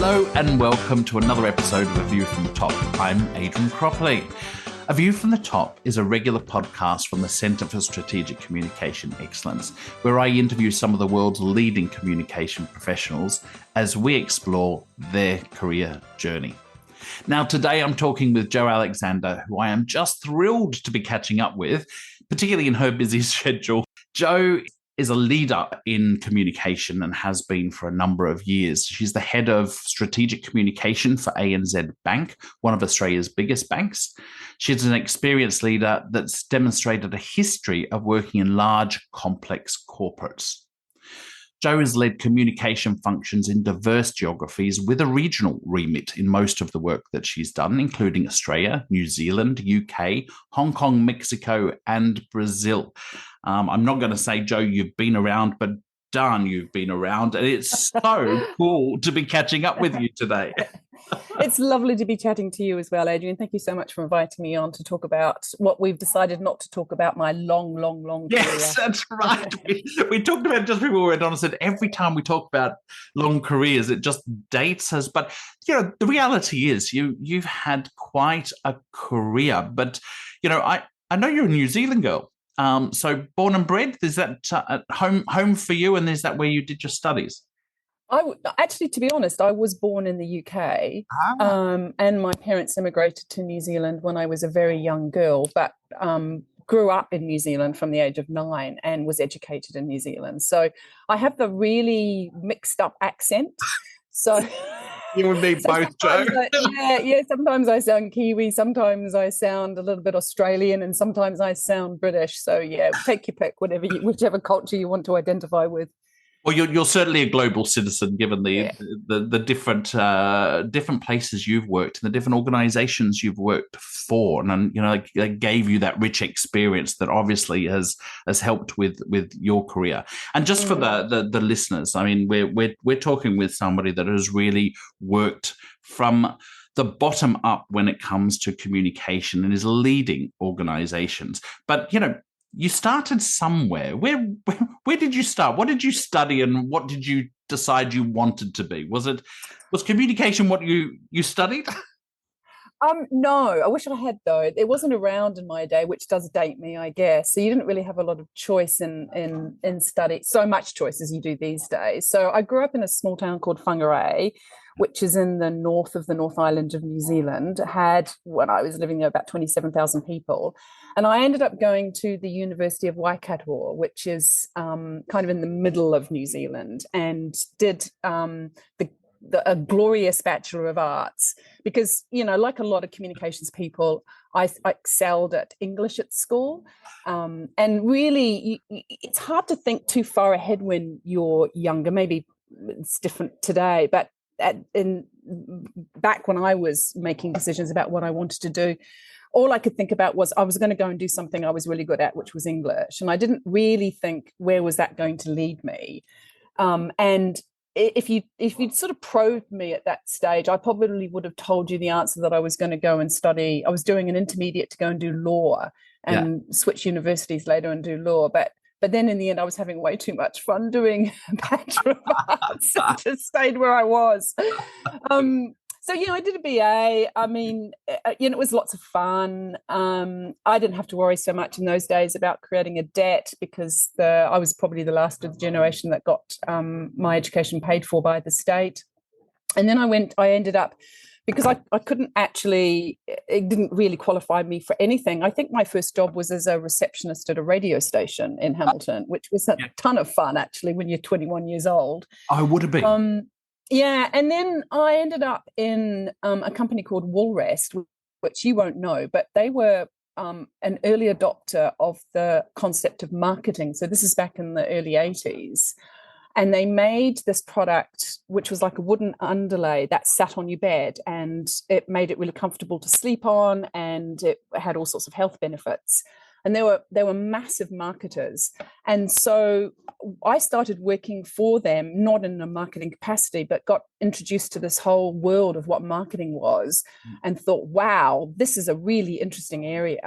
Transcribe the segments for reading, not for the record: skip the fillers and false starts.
Hello and welcome to another episode of A View from the Top. I'm Adrian Cropley. A View from the Top is a regular podcast from the Centre for Strategic Communication Excellence, where I interview some of the world's leading communication professionals as we explore their career journey. Now, today I'm talking with Jo Alexander, who I am just thrilled to be catching up with, particularly in her busy schedule. Jo is a leader in communication and has been for a number of years. She's the head of strategic communication for ANZ Bank, one of Australia's biggest banks. She's an experienced leader that's demonstrated a history of working in large, complex corporates. Jo has led communication functions in diverse geographies with a regional remit in most of the work that she's done, including Australia, New Zealand, UK, Hong Kong, Mexico, and Brazil. I'm not going to say, Jo, you've been around, but darn, you've been around. And it's so cool to be catching up with you today. It's lovely to be chatting to you as well, Adrian. Thank you so much for inviting me on to talk about what we've decided not to talk about, my long career. Yes, that's right. We talked about it just before we went on and said every time we talk about long careers, it just dates us. But, you know, the reality is you've had quite a career. But, you know, I know you're a New Zealand girl. So born and bred, is that home for you? And is that where you did your studies? Actually, to be honest, I was born in the UK, and my parents immigrated to New Zealand when I was a very young girl, but grew up in New Zealand from the age of 9 and was educated in New Zealand. So I have the really mixed up accent. So you and me both, Jo. Yeah. Sometimes I sound Kiwi, sometimes I sound a little bit Australian, and sometimes I sound British. So yeah, take your pick, whichever culture you want to identify with. Well, you're certainly a global citizen, given the different places you've worked and the different organisations you've worked for, and you know, they gave you that rich experience that obviously has helped with your career. And just for the listeners, I mean, we're talking with somebody that has really worked from the bottom up when it comes to communication and is leading organisations. But you know, you started somewhere. Where did you start? What did you study, and what did you decide you wanted to be? Was communication what you studied? No, I wish I had, though. It wasn't around in my day, which does date me, I guess. So you didn't really have a lot of choice in study, so much choice as you do these days. So I grew up in a small town called Whangarei, which is in the north of the North Island of New Zealand. Had, when I was living there, about 27,000 people. And I ended up going to the University of Waikato, which is kind of in the middle of New Zealand, and did a glorious Bachelor of Arts, because, you know, like a lot of communications people, I excelled at English at school. And really, it's hard to think too far ahead when you're younger. Maybe it's different today, but back when I was making decisions about what I wanted to do, all I could think about was I was going to go and do something I was really good at, which was English. And I didn't really think, where was that going to lead me? And if you'd sort of probed me at that stage, I probably would have told you the answer, that I was going to go and study. I was doing an intermediate to go and do law and switch universities later and do law. But then in the end, I was having way too much fun doing a Bachelor of Arts and just stayed where I was. So, you know, I did a BA. I mean, you know, it was lots of fun. I didn't have to worry so much in those days about creating a debt, because I was probably the last of the generation that got my education paid for by the state. And then I ended up, because I couldn't actually, it didn't really qualify me for anything. I think my first job was as a receptionist at a radio station in Hamilton, which was a ton of fun, actually, when you're 21 years old. I would have been. Yeah, and then I ended up in a company called Woolrest, which you won't know, but they were an early adopter of the concept of marketing. So this is back in the early 80s. And they made this product, which was like a wooden underlay that sat on your bed, and it made it really comfortable to sleep on, and it had all sorts of health benefits. And they were massive marketers. And so I started working for them, not in a marketing capacity, but got introduced to this whole world of what marketing was, and thought, wow, this is a really interesting area.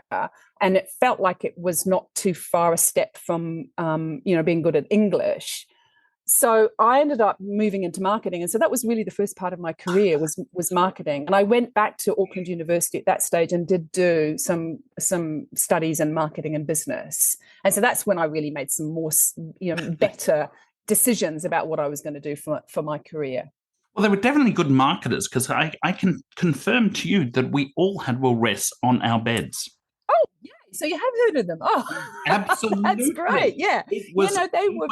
And it felt like it was not too far a step from, being good at English. So I ended up moving into marketing, and so that was really the first part of my career was marketing. And I went back to Auckland University at that stage and did do some studies in marketing and business. And so that's when I really made some more, better decisions about what I was going to do for my career. Well, they were definitely good marketers, because I can confirm to you that we all had Wilrest on our beds. Oh, yeah. So you have heard of them? Oh, absolutely! That's great. Yeah, they were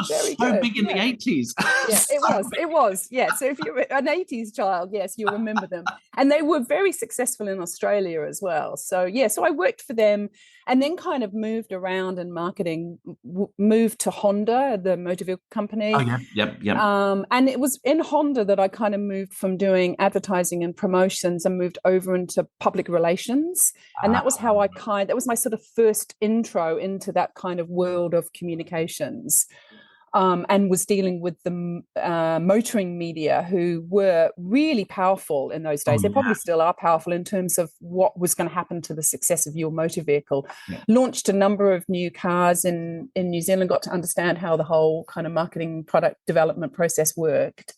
very so good. big in the 80s. Yeah, it was. Yeah. So if you're an 80s child, yes, you'll remember them. And they were very successful in Australia as well. So yeah, so I worked for them, and then kind of moved around in marketing. Moved to Honda, the motor vehicle company. Oh yeah, yep. And it was in Honda that I kind of moved from doing advertising and promotions and moved over into public relations. And that was how that was my sort of first intro into that kind of world of communications. And was dealing with the motoring media, who were really powerful in those days. They probably still are powerful in terms of what was going to happen to the success of your motor vehicle. Yeah. Launched a number of new cars in New Zealand, got to understand how the whole kind of marketing product development process worked.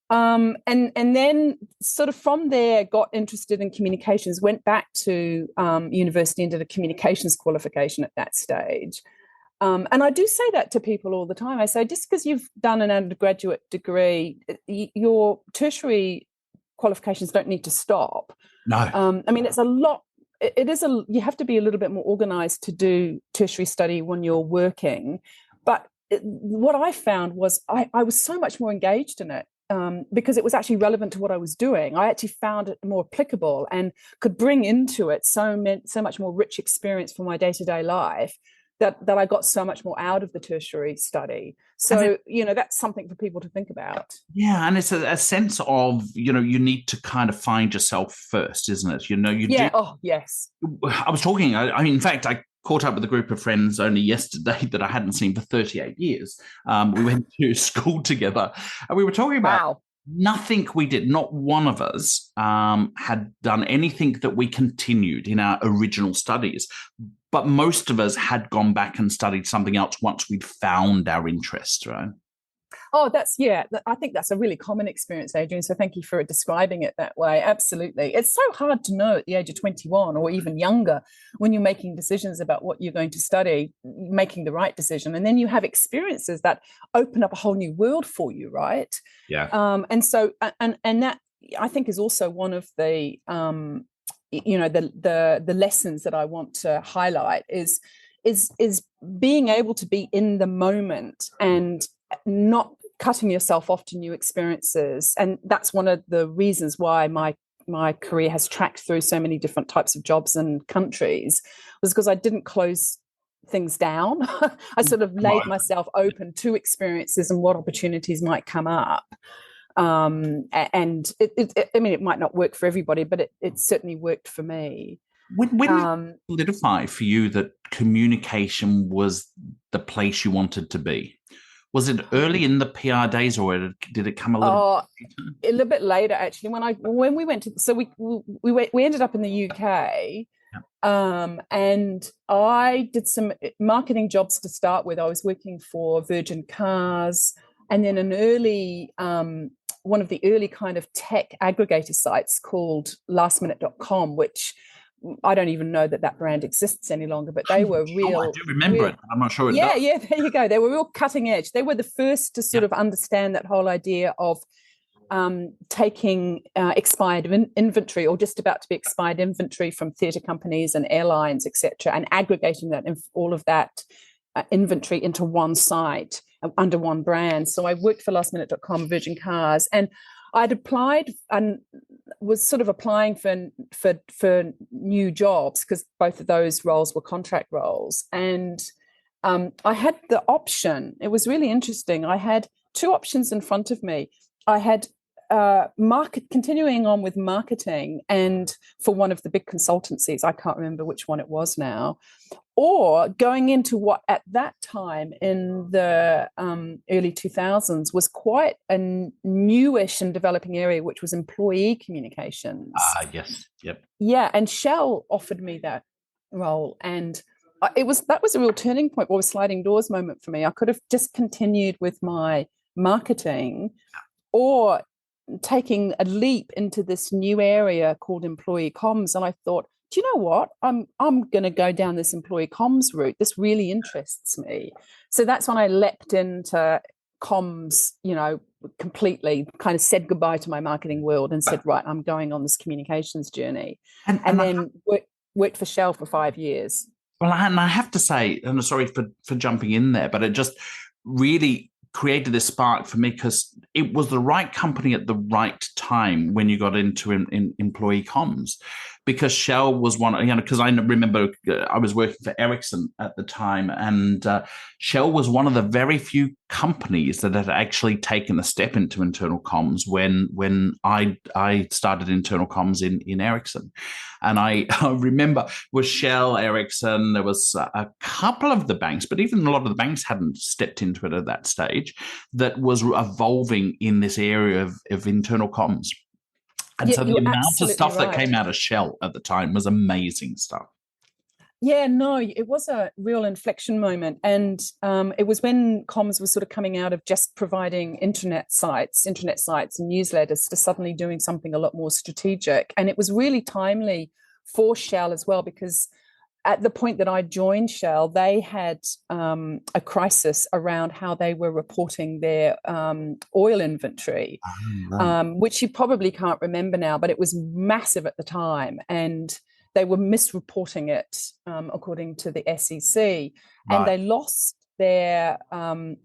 And then sort of from there got interested in communications, went back to university and did a communications qualification at that stage. And I do say that to people all the time. I say, just because you've done an undergraduate degree, your tertiary qualifications don't need to stop. No. I mean, it's a lot. You have to be a little bit more organized to do tertiary study when you're working. But what I found was I was so much more engaged in it. Because it was actually relevant to what I was doing. I actually found it more applicable and could bring into it so much more rich experience for my day-to-day life that I got so much more out of the tertiary study. So, that's something for people to think about. Yeah, and it's a sense of, you need to kind of find yourself first, isn't it? Yeah, oh, yes. I was talking, in fact, I caught up with a group of friends only yesterday that I hadn't seen for 38 years. We went to school together, and we were talking about nothing we did. Not one of us had done anything that we continued in our original studies, but most of us had gone back and studied something else once we'd found our interest, right? Oh, I think that's a really common experience, Adrian. So thank you for describing it that way. Absolutely. It's so hard to know at the age of 21 or even younger when you're making decisions about what you're going to study, making the right decision. And then you have experiences that open up a whole new world for you, right? Yeah. And so, and that I think is also one of the, the lessons that I want to highlight is being able to be in the moment and not cutting yourself off to new experiences. And that's one of the reasons why my career has tracked through so many different types of jobs and countries, was because I didn't close things down. I sort of laid myself open to experiences and what opportunities might come up. And it might not work for everybody, but it certainly worked for me. When did it solidify for you that communication was the place you wanted to be? Was it early in the PR days, or did it come a little bit later? Actually, when we went to, so we ended up in the UK, and I did some marketing jobs to start with. I was working for Virgin Cars, and then one of the early kind of tech aggregator sites called lastminute.com, which I don't even know that brand exists any longer, but they were real. I do remember it. I'm not sure it does. Yeah, there you go. They were real cutting edge. They were the first to sort of understand that whole idea of taking expired inventory, or just about to be expired inventory, from theatre companies and airlines, etc., and aggregating all of that inventory into one site under one brand. So I worked for lastminute.com, Virgin Cars, and I'd applied and was sort of applying for new jobs, because both of those roles were contract roles. And I had the option. It was really interesting. I had two options in front of me. I had continuing on with marketing and for one of the big consultancies, I can't remember which one it was now, or going into what at that time in the early 2000s was quite a newish and developing area, which was employee communications. Yes. Yep. Yeah, and Shell offered me that role, and that was a real turning point, or a sliding doors moment for me. I could have just continued with my marketing, or taking a leap into this new area called employee comms. And I thought, do you know what? I'm going to go down this employee comms route. This really interests me. So that's when I leapt into comms, completely kind of said goodbye to my marketing world and said, right, I'm going on this communications journey. And then worked for Shell for 5 years. Well, and I have to say, and I'm sorry for jumping in there, but it just really created this spark for me because it was the right company at the right time when you got into employee comms, because Shell was one, because I remember I was working for Ericsson at the time, and Shell was one of the very few companies that had actually taken a step into internal comms when I started internal comms in Ericsson. And I remember with Shell, Ericsson, there was a couple of the banks, but even a lot of the banks hadn't stepped into it at that stage, that was evolving in this area of internal comms. And so the amount of stuff that came out of Shell at the time was amazing stuff. Yeah, no, it was a real inflection moment. And it was when comms was sort of coming out of just providing internet sites and newsletters to suddenly doing something a lot more strategic. And it was really timely for Shell as well, because at the point that I joined Shell, they had a crisis around how they were reporting their oil inventory, which you probably can't remember now, but it was massive at the time. And they were misreporting it, according to the SEC. And they lost their,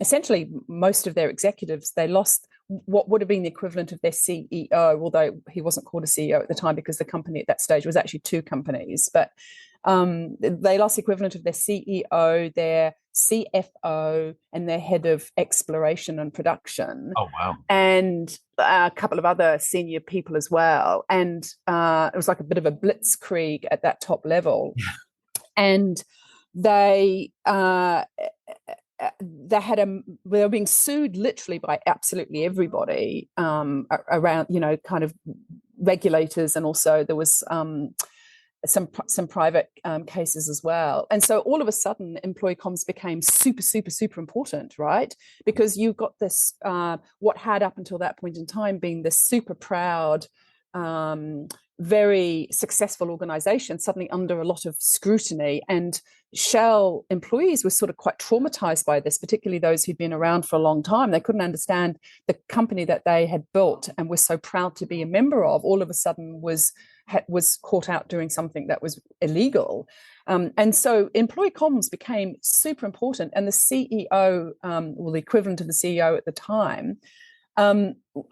essentially most of their executives. They lost what would have been the equivalent of their CEO, although he wasn't called a CEO at the time because the company at that stage was actually 2 companies. But they lost the equivalent of their CEO, their CFO, and their head of exploration and production. Oh, wow. And a couple of other senior people as well. And it was like a bit of a blitzkrieg at that top level. And they were being sued literally by absolutely everybody around, kind of regulators, and also there was some private cases as well. And so all of a sudden, employee comms became super, super, super important, right? Because you've got this, what had up until that point in time been this super proud, very successful organization suddenly under a lot of scrutiny. And Shell employees were sort of quite traumatized by this, particularly those who'd been around for a long time. They couldn't understand the company that they had built and were so proud to be a member of, all of a sudden was caught out doing something that was illegal. And so employee comms became super important. And the CEO, or the equivalent of the CEO at the time,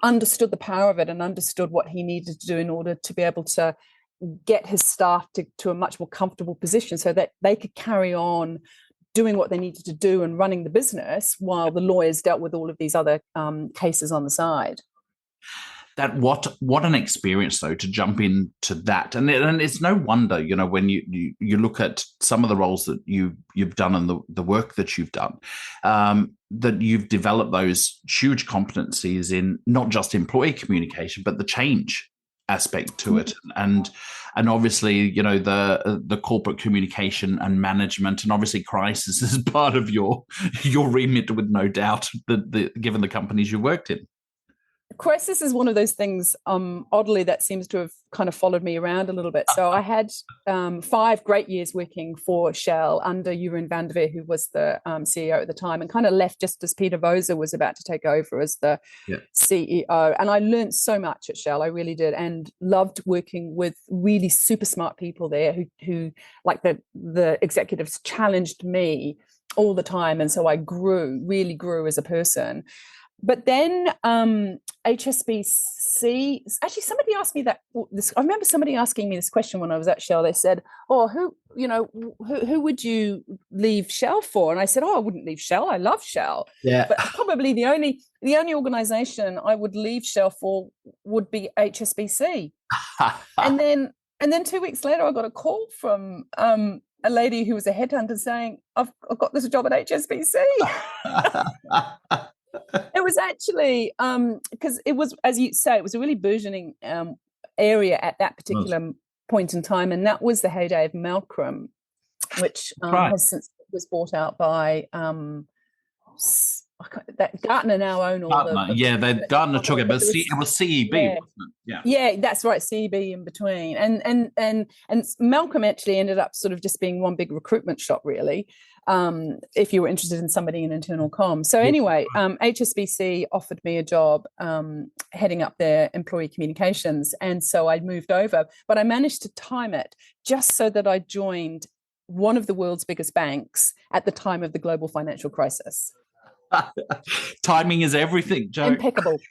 understood the power of it and understood what he needed to do in order to be able to get his staff to a much more comfortable position so that they could carry on doing what they needed to do and running the business while the lawyers dealt with all of these other cases on the side. That what an experience, though, to jump into that, and it's no wonder, when you look at some of the roles that you've done and the work that you've done, that you've developed those huge competencies in not just employee communication but the change aspect to it, and obviously the corporate communication and management, and obviously crisis is part of your remit, with no doubt, given the companies you worked in. Crisis is one of those things, oddly, that seems to have kind of followed me around a little bit. So I had 5 great years working for Shell under Jeroen van der Veer, who was the CEO at the time, and kind of left just as Peter Voser was about to take over as the CEO. And I learned so much at Shell, I really did, and loved working with really super smart people there who like the executives challenged me all the time. And so I really grew as a person. But then HSBC, actually somebody asked me I remember somebody asking me this question when I was at Shell. They said, who would you leave Shell for? And I said, I wouldn't leave Shell. I love Shell. Yeah. But probably the only organization I would leave Shell for would be HSBC. and then 2 weeks later, I got a call from a lady who was a headhunter saying, I've got this job at HSBC. It was actually because it was, as you say, it was a really burgeoning area at that particular point in time, and that was the heyday of Malcolm, which has since was bought out by that Gartner now own all Gartner, Gartner took it, but it was CEB, yeah. wasn't it? Yeah, that's right, CEB in between. And Malcolm actually ended up sort of just being one big recruitment shop, really, if you were interested in somebody in internal comms. So anyway, HSBC offered me a job heading up their employee communications. And so I moved over, but I managed to time it just so that I joined one of the world's biggest banks at the time of the global financial crisis. Timing is everything, Jo. Impeccable.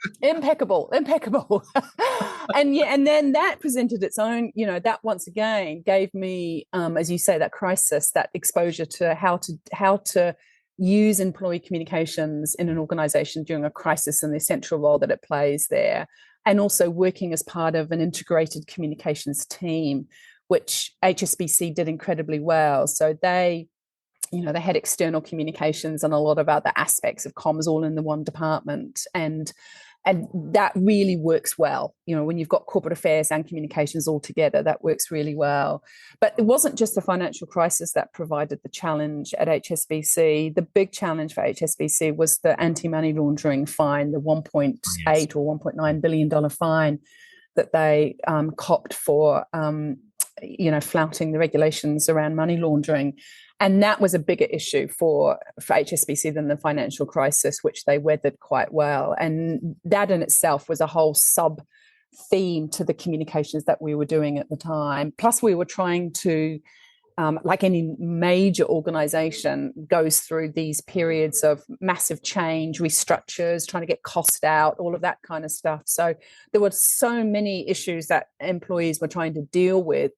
And then that presented its own, that once again gave me, as you say, that crisis, that exposure to how to use employee communications in an organization during a crisis and the central role that it plays there, and also working as part of an integrated communications team, which HSBC did incredibly well. So they had external communications and a lot of other aspects of comms all in the one department. And that really works well. When you've got corporate affairs and communications all together, that works really well. But it wasn't just the financial crisis that provided the challenge at HSBC. The big challenge for HSBC was the anti-money laundering fine, the $1.8 or $1.9 billion fine that they copped for, flouting the regulations around money laundering. And that was a bigger issue for HSBC than the financial crisis, which they weathered quite well. And that in itself was a whole sub-theme to the communications that we were doing at the time. Plus, we were trying to, like any major organization, goes through these periods of massive change, restructures, trying to get cost out, all of that kind of stuff. So there were so many issues that employees were trying to deal with.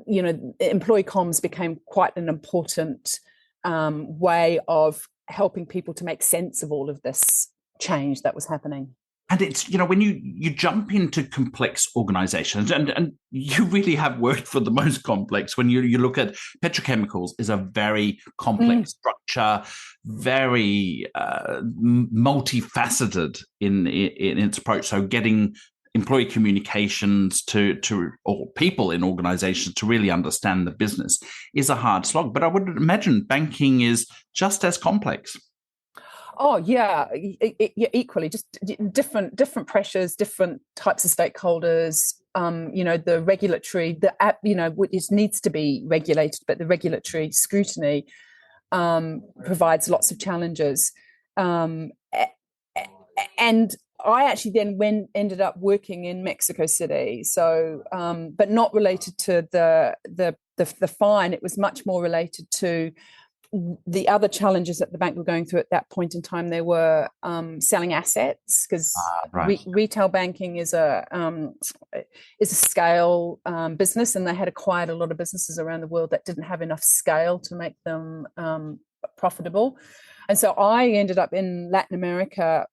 Employee comms became quite an important way of helping people to make sense of all of this change that was happening. And it's, when you jump into complex organizations, and you really have worked for the most complex, when you look at petrochemicals is a very complex structure, very multifaceted in its approach. So getting employee communications or people in organizations to really understand the business is a hard slog. But I would imagine banking is just as complex. Oh, yeah, equally, just different pressures, different types of stakeholders. The regulatory, it needs to be regulated, but the regulatory scrutiny provides lots of challenges. And I actually then ended up working in Mexico City. So, but not related to the fine. It was much more related to the other challenges that the bank were going through at that point in time. They were selling assets, because retail banking is a scale business, and they had acquired a lot of businesses around the world that didn't have enough scale to make them profitable. And so I ended up in Latin America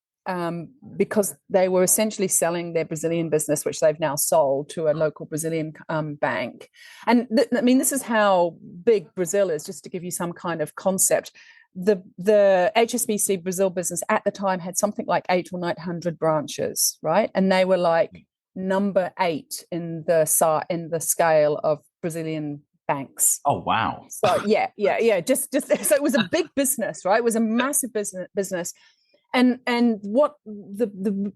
because they were essentially selling their Brazilian business, which they've now sold to a local Brazilian bank. And this is how big Brazil is, just to give you some kind of concept. The HSBC Brazil business at the time had something like 800 or 900 branches, right? And they were like number 8 in the scale of Brazilian banks. Oh, wow. So yeah. Just so it was a big business, right? It was a massive business. And what the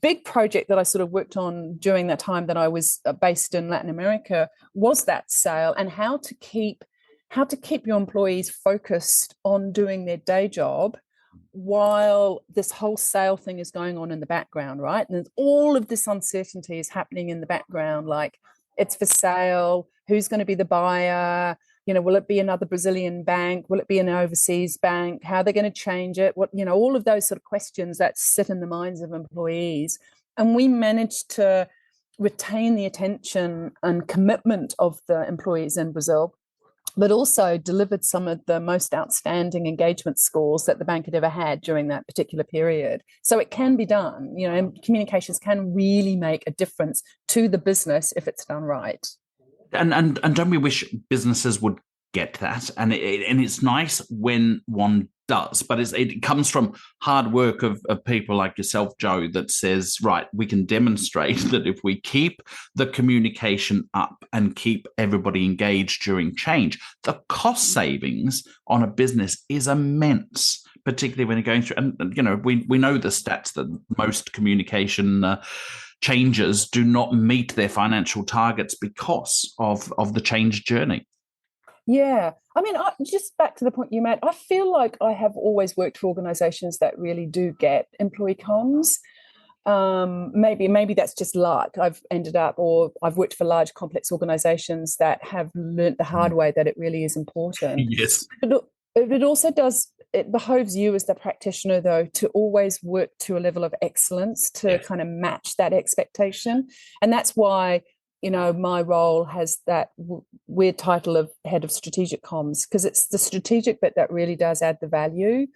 big project that I sort of worked on during that time that I was based in Latin America was that sale, and how to keep your employees focused on doing their day job while this whole sale thing is going on in the background, right? And all of this uncertainty is happening in the background, like it's for sale, who's going to be the buyer? Will it be another Brazilian bank? Will it be an overseas bank? How are they going to change it? All of those sort of questions that sit in the minds of employees. And we managed to retain the attention and commitment of the employees in Brazil, but also delivered some of the most outstanding engagement scores that the bank had ever had during that particular period. So it can be done, and communications can really make a difference to the business if it's done right. And don't we wish businesses would get that? And it's nice when one does, but it comes from hard work of people like yourself, Jo, that says, right, we can demonstrate that if we keep the communication up and keep everybody engaged during change, the cost savings on a business is immense, particularly when you're going through, and we know the stats that most communication changes do not meet their financial targets because of the change journey. Yeah. I mean, just back to the point you made, I feel like I have always worked for organizations that really do get employee comms. Maybe that's just luck. I've worked for large, complex organizations that have learnt the hard way that it really is important. Yes. But it also it behoves you as the practitioner, though, to always work to a level of excellence to kind of match that expectation. And that's why my role has that weird title of head of strategic comms, because it's the strategic bit that really does add the value.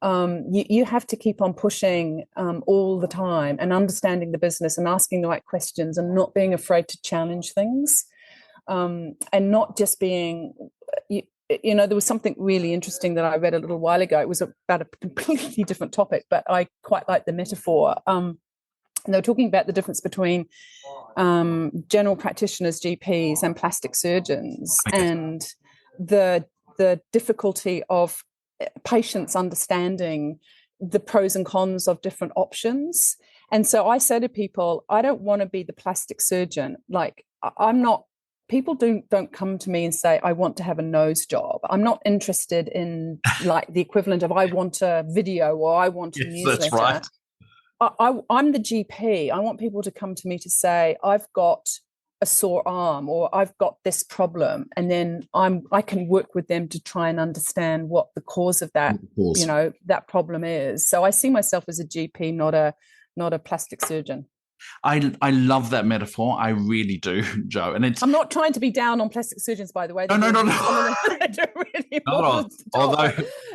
You have to keep on pushing all the time and understanding the business and asking the right questions and not being afraid to challenge things, and not just being, there was something really interesting that I read a little while ago. It was about a completely different topic, but I quite like the metaphor. And they were talking about the difference between general practitioners, GPs, and plastic surgeons, and the difficulty of patients understanding the pros and cons of different options. And so I say to people, I don't want to be the plastic surgeon. Like, I'm not. People don't come to me and say, I want to have a nose job. I'm not interested in like the equivalent of I want a video or I want a newsletter. That's right. I'm the GP. I want people to come to me to say, I've got a sore arm or I've got this problem. And then I can work with them to try and understand what the cause of that, that problem is. So I see myself as a GP, not a plastic surgeon. I love that metaphor. I really do, Jo. And I'm not trying to be down on plastic surgeons, by the way. No. Really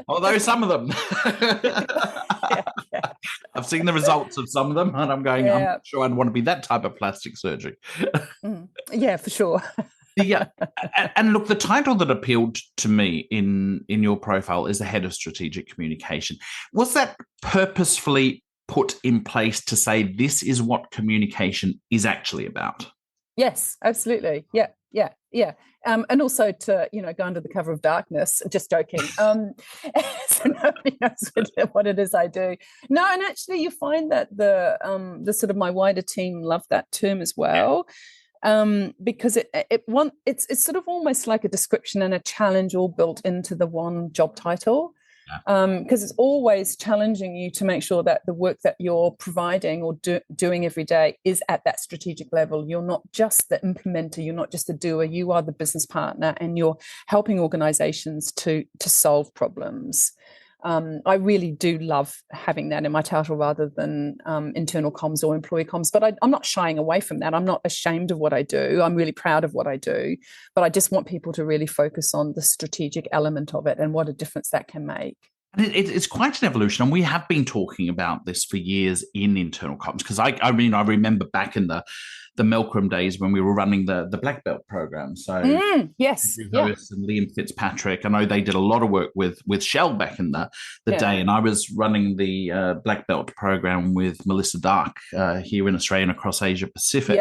although some of them. yeah. I've seen the results of some of them, and I'm going, I'm not sure I'd want to be that type of plastic surgery. Yeah, for sure. Yeah. And look, the title that appealed to me in your profile is the head of strategic communication. Was that purposefully put in place to say this is what communication is actually about? Yes, absolutely. Yeah. And also to go under the cover of darkness. Just joking. So nobody knows what it is I do. No, and actually, you find that the sort of my wider team love that term as well, because it's sort of almost like a description and a challenge all built into the one job title. Because it's always challenging you to make sure that the work that you're providing or doing every day is at that strategic level. You're not just the implementer, you're not just the doer, you are the business partner, and you're helping organizations to solve problems. I really do love having that in my title rather than internal comms or employee comms, but I'm not shying away from that. I'm not ashamed of what I do. I'm really proud of what I do, but I just want people to really focus on the strategic element of it and what a difference that can make. And it's quite an evolution, and we have been talking about this for years in internal comms, because I remember back in the Melcrum days when we were running the Black Belt program. So yes, Lewis and Liam Fitzpatrick, I know they did a lot of work with Shell back in the day, and I was running the Black Belt program with Melissa Dark here in Australia and across Asia Pacific.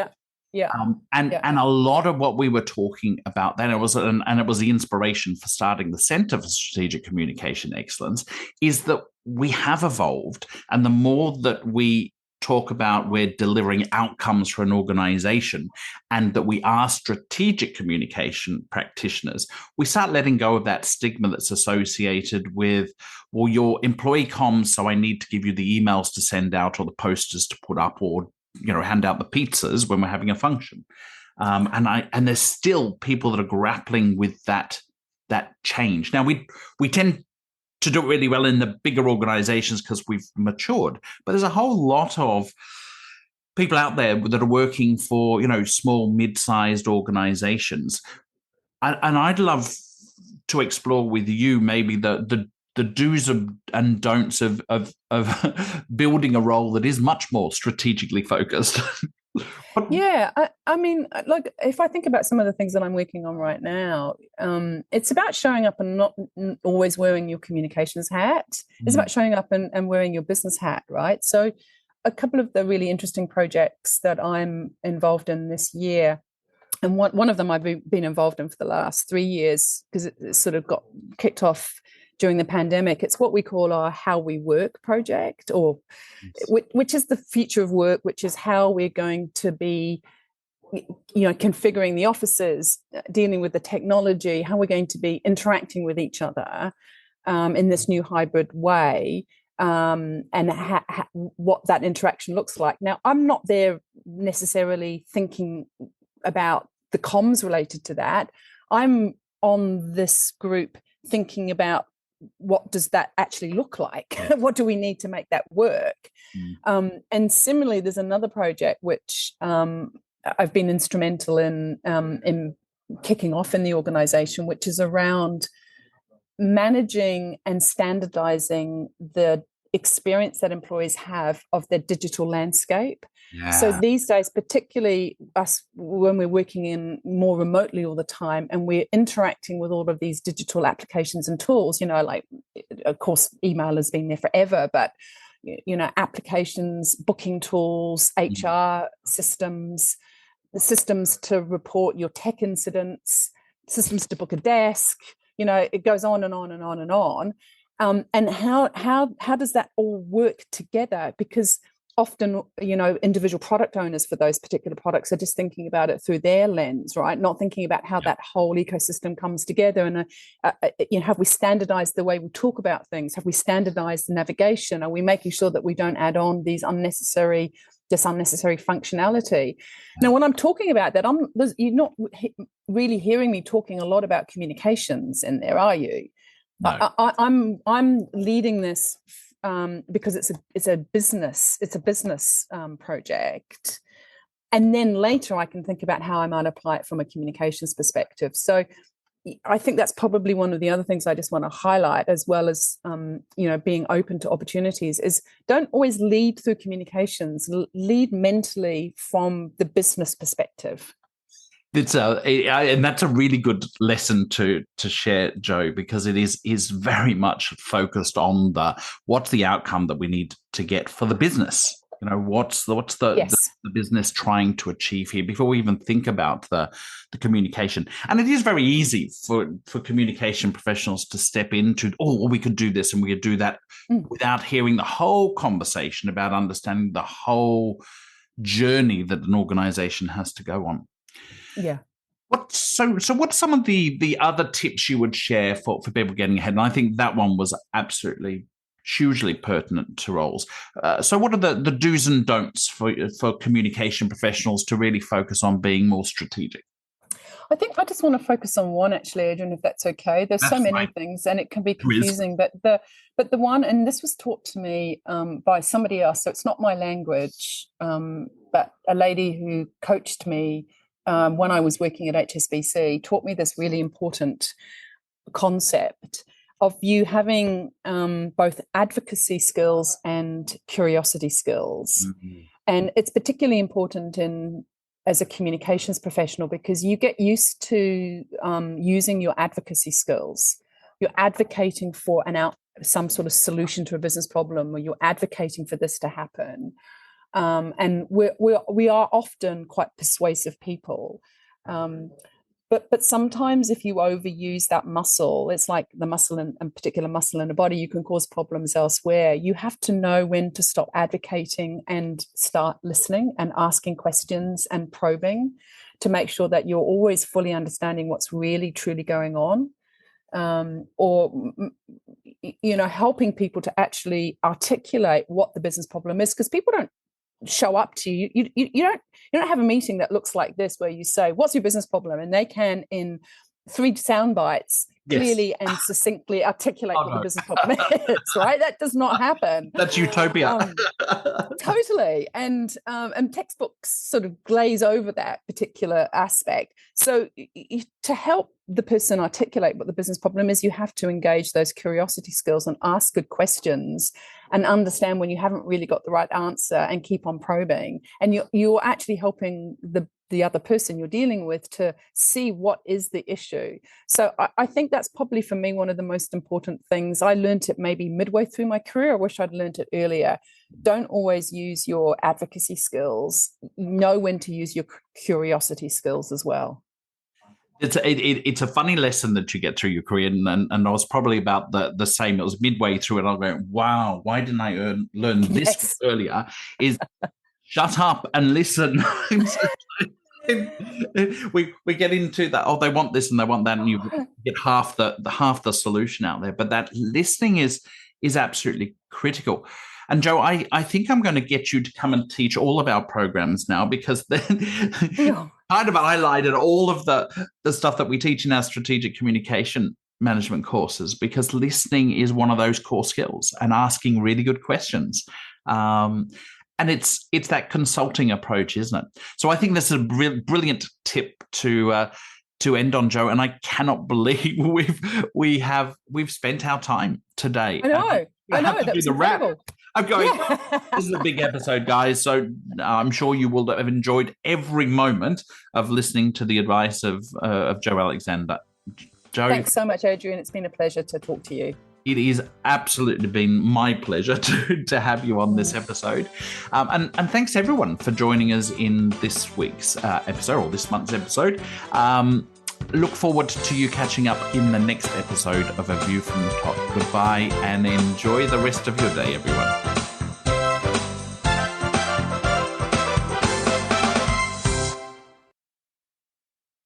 And a lot of what we were talking about then, it was the inspiration for starting the Centre for Strategic Communication Excellence, is that we have evolved, and the more that we talk about we're delivering outcomes for an organization and that we are strategic communication practitioners, we start letting go of that stigma that's associated with, well, your employee comms, so I need to give you the emails to send out or the posters to put up or hand out the pizzas when we're having a function. And there's still people that are grappling with that change. Now we tend to do it really well in the bigger organizations because we've matured, but there's a whole lot of people out there that are working for small, mid-sized organizations, and I'd love to explore with you maybe the do's and don'ts of building a role that is much more strategically focused. Yeah, I mean, like if I think about some of the things that I'm working on right now, it's about showing up and not always wearing your communications hat. It's about showing up and wearing your business hat, right? So a couple of the really interesting projects that I'm involved in this year, and one of them I've been involved in for the last 3 years because it sort of got kicked off during the pandemic. It's what we call our How We Work project, or which is the future of work, which is how we're going to be, configuring the offices, dealing with the technology, how we're going to be interacting with each other in this new hybrid way, and what that interaction looks like. Now, I'm not there necessarily thinking about the comms related to that. I'm on this group thinking about what does that actually look like? What do we need to make that work? And similarly, there's another project which I've been instrumental in kicking off in the organization, which is around managing and standardizing the experience that employees have of their digital landscape. Yeah. So these days, particularly us, when we're working in more remotely all the time and we're interacting with all of these digital applications and tools, like, of course, email has been there forever, but, applications, booking tools, HR systems, the systems to report your tech incidents, systems to book a desk, it goes on and on and on and on. And how does that all work together? Because often, individual product owners for those particular products are just thinking about it through their lens, right? Not thinking about how that whole ecosystem comes together. And, have we standardized the way we talk about things? Have we standardized the navigation? Are we making sure that we don't add on these unnecessary functionality? Now, when I'm talking about that, you're not really hearing me talking a lot about communications in there, are you? No. I'm leading this because it's a business project, and then later I can think about how I might apply it from a communications perspective. So I think that's probably one of the other things I just want to highlight, as well as being open to opportunities, is don't always lead through communications. Lead mentally from the business perspective. And that's a really good lesson to share, Jo, because it is very much focused on what's the outcome that we need to get for the business. What's the business trying to achieve here before we even think about the communication. And it is very easy for communication professionals to step into, we could do this and we could do that without hearing the whole conversation about understanding the whole journey that an organization has to go on. Yeah. So what's some of the other tips you would share for people getting ahead? And I think that one was absolutely hugely pertinent to roles. So what are the do's and don'ts for communication professionals to really focus on being more strategic? I think I just want to focus on one, actually, Adrian, if that's okay. There's so many things and it can be confusing, but the one, and this was taught to me by somebody else, so it's not my language, but a lady who coached me when I was working at HSBC, taught me this really important concept of you having both advocacy skills and curiosity skills. Mm-hmm. And it's particularly important as a communications professional, because you get used to using your advocacy skills. You're advocating for some sort of solution to a business problem, or you're advocating for this to happen. And we are often quite persuasive people. But sometimes if you overuse that muscle, it's like the muscle and particular muscle in the body, you can cause problems elsewhere. You have to know when to stop advocating and start listening and asking questions and probing to make sure that you're always fully understanding what's really, truly going on. Or helping people to actually articulate what the business problem is, because people don't show up to you. You don't have a meeting that looks like this, where you say, what's your business problem? And they can, in 3 sound bites, clearly and succinctly articulate what the business problem is, right? That does not happen. That's utopia. Totally. And textbooks sort of glaze over that particular aspect. So to help the person articulate what the business problem is, you have to engage those curiosity skills and ask good questions and understand when you haven't really got the right answer and keep on probing. And you're actually helping the other person you're dealing with to see what is the issue. So I think that's probably, for me, one of the most important things. I learned it maybe midway through my career. I wish I'd learned it earlier. Don't always use your advocacy skills. Know when to use your curiosity skills as well. It's a funny lesson that you get through your career, and I was probably about the same. It was midway through, and I'm going, "Wow, why didn't I learn this Yes. earlier?" Is shut up and listen. we get into that. Oh, they want this and they want that, and you get half the solution out there. But that listening is absolutely critical. And Joe, I think I'm going to get you to come and teach all of our programs now, because then kind of highlighted all of the stuff that we teach in our strategic communication management courses, because listening is one of those core skills, and asking really good questions. And it's that consulting approach, isn't it? So I think this is a brilliant tip to end on, Joe. And I cannot believe we've spent our time today. I know. That was incredible. I'm going, this is a big episode, guys. So I'm sure you will have enjoyed every moment of listening to the advice of Joe Alexander. Joe, thanks so much, Adrian. It's been a pleasure to talk to you. It is absolutely been my pleasure to have you on this episode. And thanks everyone for joining us in this week's episode, or this month's episode. Look forward to you catching up in the next episode of A View from the Top. Goodbye, and enjoy the rest of your day, everyone.